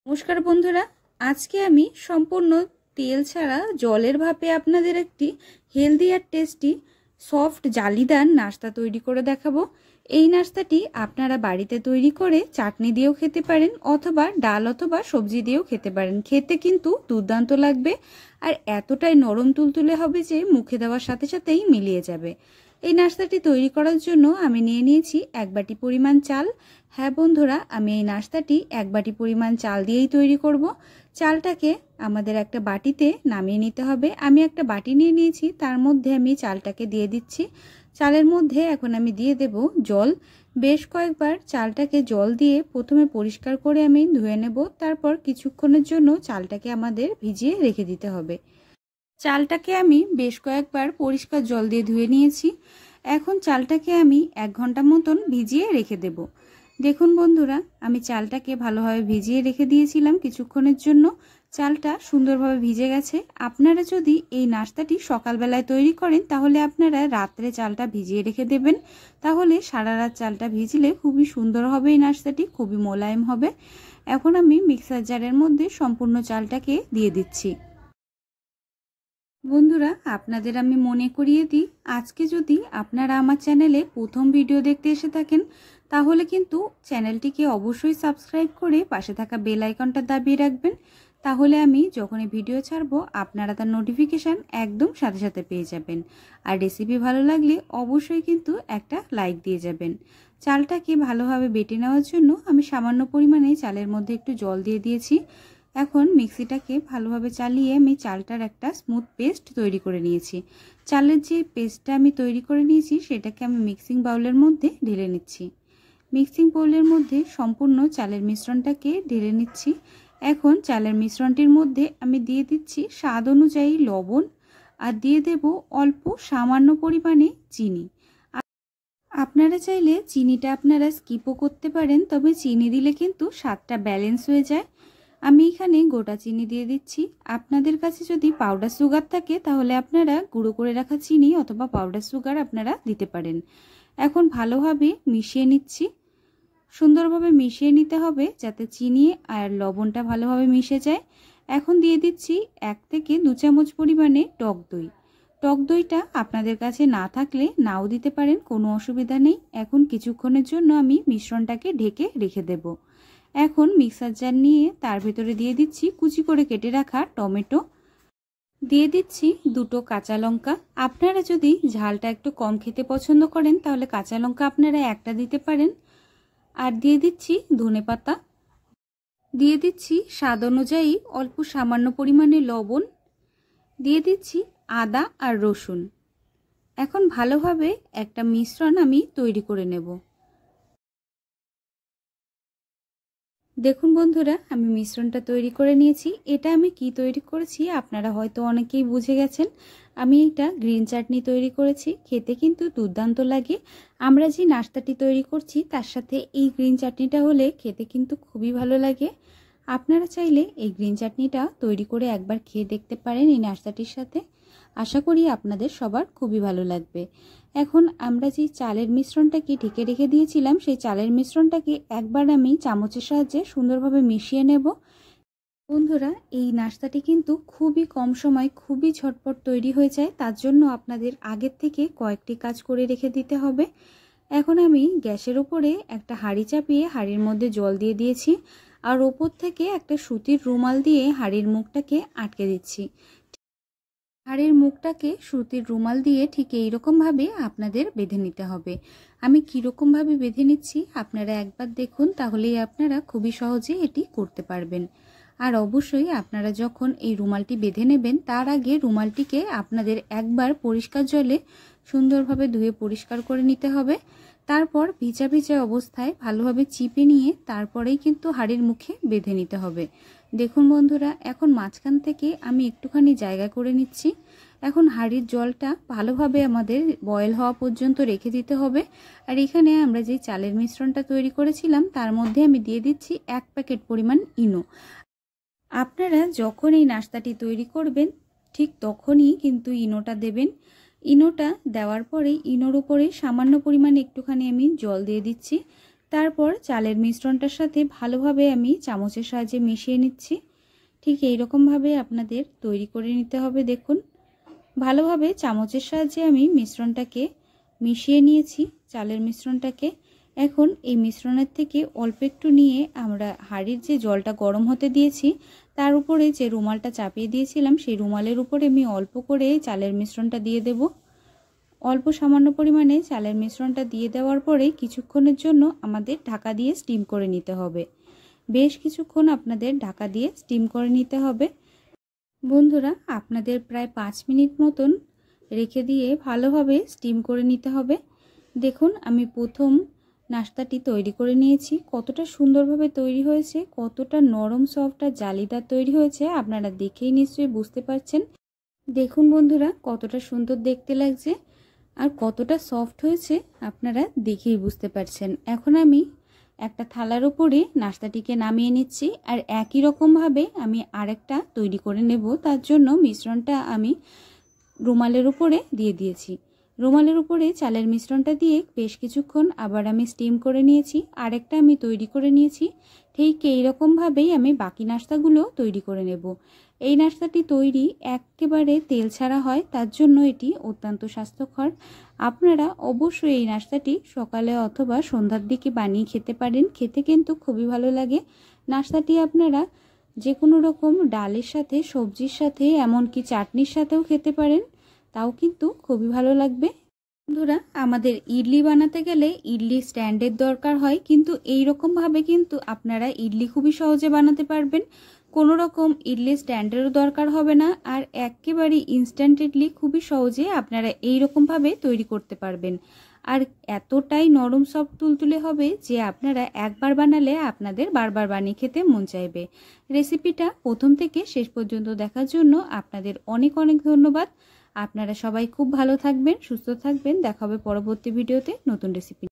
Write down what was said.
নমস্কার বন্ধুরা, আজকে আমি সম্পূর্ণ তেল ছাড়া জলের ভাপে আপনাদের একটি হেলদি আর টেস্টি সফট জালিদার নাস্তা তৈরি করে দেখাবো। এই নাস্তাটি আপনারা বাড়িতে তৈরি করে চাটনি দিয়েও খেতে পারেন অথবা ডাল অথবা সবজি দিয়েও খেতে পারেন। খেতে কিন্তু দুর্দান্ত লাগবে আর এতটাই নরম তুলতুলে হবে যে মুখে দেওয়ার সাথে সাথেই মিলিয়ে যাবে। এই নাস্তাটি তৈরি করার জন্য আমি নিয়ে নিয়েছি 1 বাটি পরিমাণ চাল। হ্যাঁ বন্ধুরা, আমি এই নাস্তাটি 1 বাটি পরিমাণ চাল দিয়েই তৈরি করব। চালটাকে আমাদের একটা বাটিতে নামিয়ে নিতে হবে। আমি একটা বাটি নিয়ে নিয়েছি, তার মধ্যে আমি চালটাকে দিয়ে দিচ্ছি। চালের মধ্যে এখন আমি দিয়ে দেব জল। বেশ কয়েকবার চালটাকে জল দিয়ে প্রথমে পরিষ্কার করে আমি ধুয়ে নেব, তারপর কিছুক্ষণের জন্য চালটাকে আমাদের ভিজিয়ে রেখে দিতে হবে। চালটাকে আমি বেশ কয়েকবার পরিষ্কার জল দিয়ে ধুয়ে নিয়েছি। এখন চালটাকে আমি 1 ঘন্টা মতন ভিজিয়ে রেখে দেব। দেখুন বন্ধুরা, আমি চালটাকে ভালোভাবে ভিজিয়ে রেখে দিয়েছিলাম কিছুক্ষণের জন্য। চালটা সুন্দরভাবে ভিজে গেছে। আপনারা যদি এই নাস্তাটি সকালবেলায় তৈরি করেন তাহলে আপনারা রাত্রে চালটা ভিজিয়ে রেখে দেবেন, তাহলে সারা রাত চালটা ভিজলে খুবই সুন্দর হবে। এই নাস্তাটি খুবই মোলায়েম হবে। এখন আমি মিক্সার জারের মধ্যে সম্পূর্ণ চালটাকে দিয়ে দিচ্ছি। বন্ধুরা, আপনাদের আমি মনে করিয়ে দিই, আজকে যদি আপনারা আমার চ্যানেলে প্রথম ভিডিও দেখতে এসে থাকেন তাহলে কিন্তু চ্যানেলটিকে অবশ্যই সাবস্ক্রাইব করে পাশে থাকা বেল আইকনটা দাবিয়ে রাখবেন। তাহলে আমি যখনই ভিডিও ছাড়বো আপনারা তার নোটিফিকেশান একদম সাথে সাথে পেয়ে যাবেন। আর রেসিপি ভালো লাগলে অবশ্যই কিন্তু একটা লাইক দিয়ে যাবেন। চালটাকে ভালোভাবে বেটে নেওয়ার জন্য আমি সামান্য পরিমাণে চালের মধ্যে একটু জল দিয়ে দিয়েছি। এখন মিক্সিটাকে ভালোভাবে চালিয়ে আমি চালটার একটা স্মুথ পেস্ট তৈরি করে নিয়েছি। চালের যে পেস্টটা আমি তৈরি করে নিয়েছি সেটাকে আমি মিক্সিং বাউলের মধ্যে ঢেলে নিচ্ছি। মিক্সিং বাউলের মধ্যে সম্পূর্ণ চালের মিশ্রণটাকে ঢেলে নিচ্ছি। এখন চালের মিশ্রণটির মধ্যে আমি দিয়ে দিচ্ছি স্বাদ অনুযায়ী লবণ আর দিয়ে দেব অল্প সামান্য পরিমাণে চিনি। আপনারা চাইলে চিনিটা আপনারা স্কিপও করতে পারেন, তবে চিনি দিলে কিন্তু স্বাদটা ব্যালেন্স হয়ে যায়। আমি এখানে গোটা চিনি দিয়ে দিচ্ছি। আপনাদের কাছে যদি পাউডার সুগার থাকে তাহলে আপনারা গুঁড়ো করে রাখা চিনি অথবা পাউডার সুগার আপনারা দিতে পারেন। এখন ভালোভাবে মিশিয়ে নিচ্ছি। সুন্দরভাবে মিশিয়ে নিতে হবে যাতে চিনি আর লবণটা ভালোভাবে মিশে যায়। এখন দিয়ে দিচ্ছি 1 থেকে 2 চামচ পরিমাণে টক দই। টক দইটা আপনাদের কাছে না থাকলে নাও দিতে পারেন, কোনো অসুবিধা নেই। এখন কিছুক্ষণের জন্য আমি মিশ্রণটাকে ঢেকে রেখে দেব। এখন মিক্সার জার নিয়ে তার ভেতরে দিয়ে দিচ্ছি কুচি করে কেটে রাখা টমেটো, দিয়ে দিচ্ছি 2টো কাঁচা লঙ্কা। আপনারা যদি ঝালটা একটু কম খেতে পছন্দ করেন তাহলে কাঁচা লঙ্কা আপনারা একটা দিতে পারেন। আর দিয়ে দিচ্ছি ধনেপাতা, দিয়ে দিচ্ছি স্বাদ অনুযায়ী অল্প সামান্য পরিমাণে লবণ, দিয়ে দিচ্ছি আদা আর রসুন। এখন ভালোভাবে একটা মিশ্রণ আমি তৈরি করে নেব। দেখুন বন্ধুরা, আমি মিশ্রণটা তৈরি করে নিয়েছি। এটা আমি কি তৈরি করেছি আপনারা হয়তো অনেকেই বুঝে গেছেন। আমি এটা গ্রিন চাটনি তৈরি করেছি। খেতে কিন্তু দুর্দান্ত লাগে। আমরা যে নাস্তাটি তৈরি করছি তার সাথে এই গ্রিন চাটনিটা হলে খেতে কিন্তু খুবই ভালো লাগে। আপনারা চাইলে এই গ্রিন চাটনিটা তৈরি করে একবার খেয়ে দেখতে পারেন এই নাস্তাটির সাথে। আশা করি আপনাদের সবার খুবই ভালো লাগবে। এখন আমরা যে চালের মিশ্রণটাকে ঢেকে রেখে দিয়েছিলাম সেই চালের মিশ্রণটাকে একবার আমি চামচের সাহায্যে সুন্দরভাবে মিশিয়ে নেব। বন্ধুরা, এই নাস্তাটি কিন্তু খুবই কম সময় খুবই ঝটপট তৈরি হয়ে যায়, তার জন্য আপনাদের আগের থেকে কয়েকটি কাজ করে রেখে দিতে হবে। এখন আমি গ্যাসের উপরে একটা হাঁড়ি চাপিয়ে হাঁড়ির মধ্যে জল দিয়ে দিয়েছি আর ওপর থেকে একটা সুতির রুমাল দিয়ে হাঁড়ির মুখটাকে আটকে দিচ্ছি। হাঁড়ির মুখটাকে সুতির রুমাল দিয়ে ঠিক এইরকমভাবে আপনাদের বেঁধে নিতে হবে। আমি কীরকমভাবে বেঁধে নিচ্ছি আপনারা একবার দেখুন, তাহলেই আপনারা খুবই সহজে এটি করতে পারবেন। আর অবশ্যই আপনারা যখন এই রুমালটি বেঁধে নেবেন তার আগে রুমালটিকে আপনাদের একবার পরিষ্কার জলে সুন্দরভাবে ধুয়ে পরিষ্কার করে নিতে হবে। তারপর ভিজা ভিজা অবস্থায় ভালোভাবে চিপে নিয়ে তারপরেই কিন্তু হাঁড়ির মুখে বেঁধে নিতে হবে। দেখুন বন্ধুরা, এখন মাঝখান থেকে আমি একটুখানি জায়গা করে নিচ্ছি। এখন হাঁড়ির জলটা ভালোভাবে আমাদের বয়েল হওয়া পর্যন্ত রেখে দিতে হবে। আর এখানে আমরা যে চালের মিশ্রণটা তৈরি করেছিলাম তার মধ্যে আমি দিয়ে দিচ্ছি 1 প্যাকেট পরিমাণ ইনো। আপনারা যখন এই নাস্তাটি তৈরি করবেন ঠিক তখনই কিন্তু ইনোটা দেবেন। ইনোটা দেওয়ার পরে ইনোর উপরে সামান্য পরিমাণে একটুখানি আমি জল দিয়ে দিচ্ছি। তারপর চালের মিশ্রণটার সাথে ভালোভাবে আমি চামচের সাহায্যে মিশিয়ে নিচ্ছি। ঠিক এই রকমভাবে আপনাদের তৈরি করে নিতে হবে। দেখুন, ভালোভাবে চামচের সাহায্যে আমি মিশ্রণটাকে মিশিয়ে নিয়েছি, চালের মিশ্রণটাকে। এখন এই মিশ্রণের থেকে অল্প একটু নিয়ে আমরা হাঁড়ির যে জলটা গরম হতে দিয়েছি তার উপরে যে রুমালটা চাপিয়ে দিয়েছিলাম সেই রুমালের উপরে আমি অল্প করে চালের মিশ্রণটা দিয়ে দেব। অল্প সামান্য পরিমাণে চালের মিশ্রণটা দিয়ে দেওয়ার পরে কিছুক্ষণের জন্য আমাদের ঢাকা দিয়ে স্টিম করে নিতে হবে। বেশ কিছুক্ষণ আপনাদের ঢাকা দিয়ে স্টিম করে নিতে হবে। বন্ধুরা, আপনাদের প্রায় 5 মিনিট মতন রেখে দিয়ে ভালোভাবে স্টিম করে নিতে হবে। দেখুন, আমি প্রথম নাস্তাটি তৈরি করে নিয়েছি। কতটা সুন্দরভাবে তৈরি হয়েছে, কতটা নরম সফট আর জালিদার তৈরি হয়েছে আপনারা দেখেই নিশ্চয়ই বুঝতে পারছেন। দেখুন বন্ধুরা, কতটা সুন্দর দেখতে লাগছে আর কতটা সফট হয়েছে আপনারা দেখেই বুঝতে পারছেন। এখন আমি একটা থালার উপরে নাস্তাটিকে নামিয়ে নিচ্ছি আর একই রকমভাবে আমি আরেকটা তৈরি করে নেব। তার জন্য মিশ্রণটা আমি রুমালের উপরে দিয়ে দিয়েছি। রুমালের উপরে চালের মিশ্রণটা দিয়ে বেশ কিছুক্ষণ আবার আমি স্টিম করে নিয়েছি। আরেকটা আমি তৈরি করে নিয়েছি। ঠিক এই রকমভাবেই আমি বাকি নাস্তাগুলো তৈরি করে নেব। এই নাস্তাটি তৈরি একেবারে তেল ছাড়া হয়, তার জন্য এটি অত্যন্ত স্বাস্থ্যকর। আপনারা অবশ্যই এই নাস্তাটি সকালে অথবা সন্ধ্যার দিকে বানিয়ে খেতে পারেন। খেতে কিন্তু খুবই ভালো লাগে। নাস্তাটি আপনারা যে কোনো রকম ডালের সাথে, সবজির সাথে, এমনকি চাটনির সাথেও খেতে পারেন, তাও কিন্তু খুবই ভালো লাগবে। বন্ধুরা, আমাদের ইডলি বানাতে গেলে ইডলি স্ট্যান্ডের দরকার হয়, কিন্তু এই রকমভাবে কিন্তু আপনারা ইডলি খুবই সহজে বানাতে পারবেন। কোনো রকম ইডলি স্ট্যান্ডেরও দরকার হবে না আর একেবারে ইনস্ট্যান্ট ইডলি খুবই সহজে আপনারা এই রকমভাবে তৈরি করতে পারবেন। আর এতটাই নরম সফট তুলতুলে হবে যে আপনারা একবার বানালে আপনাদের বারবার বানিয়ে খেতে মন চাইবে। রেসিপিটা প্রথম থেকে শেষ পর্যন্ত দেখার জন্য আপনাদের অনেক অনেক ধন্যবাদ। আপনারা সবাই খুব ভালো থাকবেন, সুস্থ থাকবেন। দেখা হবে পরবর্তী ভিডিওতে নতুন রেসিপি।